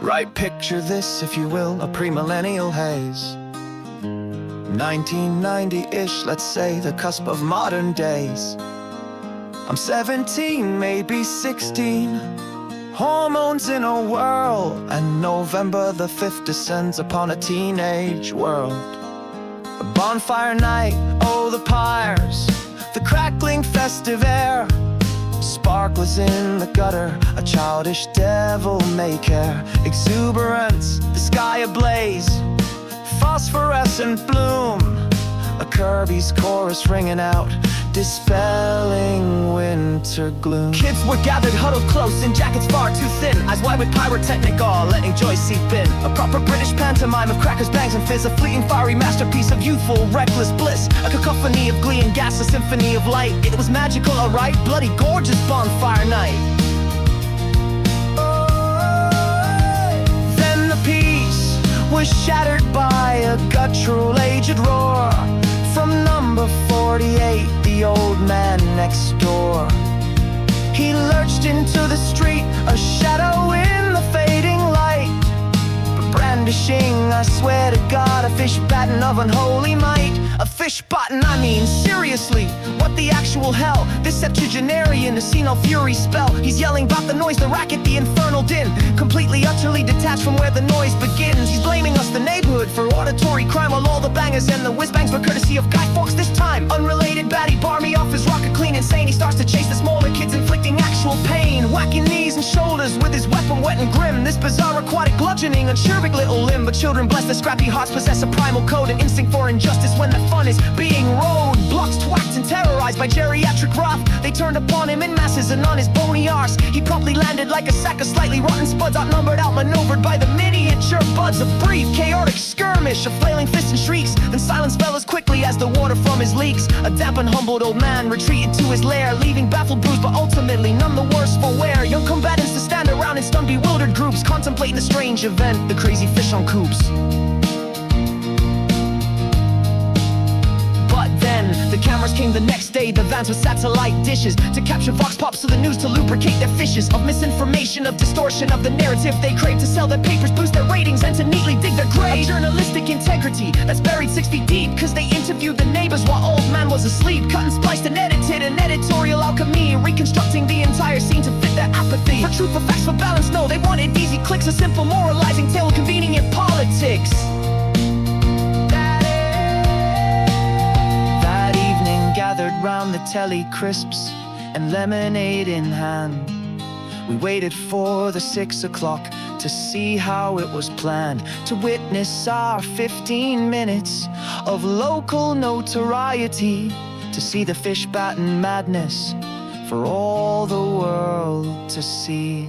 Right, picture this, if you will, a premillennial haze. 1990-ish, let's say, the cusp of modern days. I'm 17, maybe 16, hormones in a whirl, and November the 5th descends upon a teenage world. A bonfire night, oh the pyres, the crackling festive air. Sparklers in the gutter, a childish devil may care. Exuberance, the sky ablaze, phosphorescent bloom. A Kirby's chorus ringing out, dispelling winter gloom. Kids were gathered, huddled close in jackets far too thin, eyes wide with pyrotechnic awe, letting joy seep in. A proper British pantomime of crackers, bangs and fizz, a fleeting fiery masterpiece of youthful reckless bliss. A cacophony of glee and gas, a symphony of light. It was magical, alright, bloody gorgeous bonfire night. Then the peace was shattered by a guttural aged roar from number 48, the old man next door. He lurched into the street, a shadow in the fading light, but brandishing, I swear to God, a fish-batten of unholy might. A fish-batten, I mean, seriously, what the actual hell? This septuagenarian has seen no fury spell. He's yelling about the noise, the racket, the infernal din, completely, utterly detached from where the noise begins. He's blaming us, the neighborhood, for auditory crime, while all the bangers and the whiz-bangs were courtesy of Guy Fawkes this time. Unrelated baddie, bar me off his rocket clean insane. He starts to chase the smaller kids, inflicting actual pain, whacking knees and shoulders with his weapon wet and grim. This bizarre aquatic bludgeoning, a cherubic little limb. But children, bless their scrappy hearts, possess a primal code, an instinct for injustice when the fun is being rode. Blocked, twacked, and terrorized by geriatric wrath, they turned upon him in masses and on his bony arse he promptly landed like a sack of slightly rotten spuds, outnumbered, outmaneuvered by the miniature buds. A brief, chaotic skirmish of flailing fists and shrieks, then silence fell as quickly as the water from his leaks. A damp and humbled old man retreated to his lair, leaving baffled, bruised, but ultimately none the worse for wear. Young combatants to stand around in stunned, bewildered groups, contemplating the strange event, the crazy fish on coops. The cameras came the next day, the vans with satellite dishes to capture vox pops of the news, to lubricate their fishes of misinformation, of distortion of the narrative they crave, to sell their papers, boost their ratings, and to neatly dig their grave. Of journalistic integrity that's buried 6 feet deep, cause they interviewed the neighbors while old man was asleep. Cut and spliced and edited an editorial alchemy, reconstructing the entire scene to fit their apathy. For truth, for facts, for balance, no, they wanted easy clicks, a simple moralizing tale of convenient politics. Gathered round the telly, crisps and lemonade in hand, we waited for the 6 o'clock to see how it was planned, to witness our 15 minutes of local notoriety, to see the fish-batten madness for all the world to see.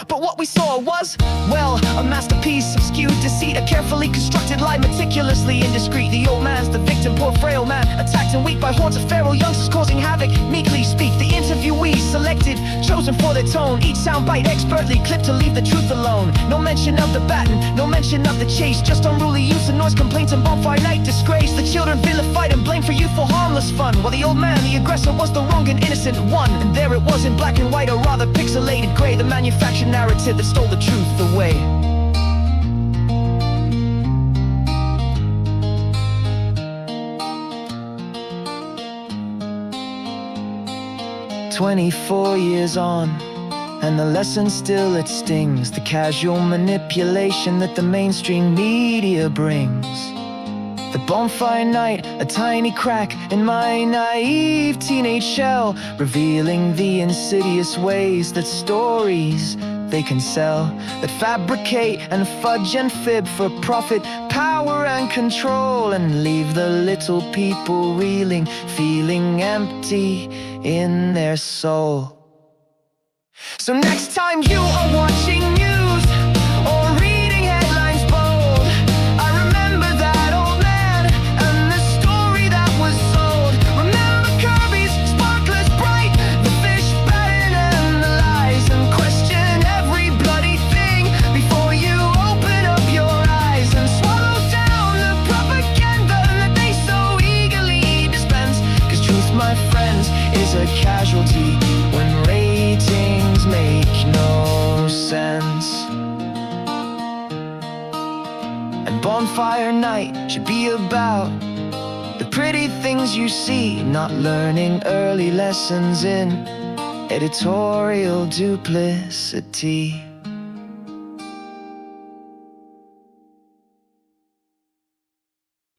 But what we saw was, well, a masterpiece of skewed deceit, a carefully constructed lie, meticulously indiscreet. The old man's the victim, poor frail man, attacked and weak by hordes of feral youngsters causing havoc. Meekly speak the interviewees selected, chosen for their tone, each soundbite expertly clipped to leave the truth alone. No mention of the batten, no mention of the chase, just unruly use of noise complaints and bonfire night disgrace. The children vilified and blamed for youthful harmless fun, while the old man, the aggressor, was the wrong and innocent one. And there it was in black and white, or rather pixelated gray, the manufactured narrative that stole the truth away. "24 years on, and the lesson still it stings, the casual manipulation that the mainstream media brings. The bonfire night, a tiny crack in my naive teenage shell, revealing the insidious ways that stories they can sell, that fabricate and fudge and fib for profit, power and control, and leave the little people reeling, feeling empty in their soul. So next time you are watching news or reading headlines bold, I remember that old man and the story that was sold. Remember Kirby's sparklers bright, the fish-batten and the lies, and question every bloody thing before you open up your eyes and swallow down the propaganda that they so eagerly dispense. Cause truth, my friends, is a casualty when ratings make no sense. Bonfire Night should be about the pretty things you see, not learning early lessons in editorial duplicity.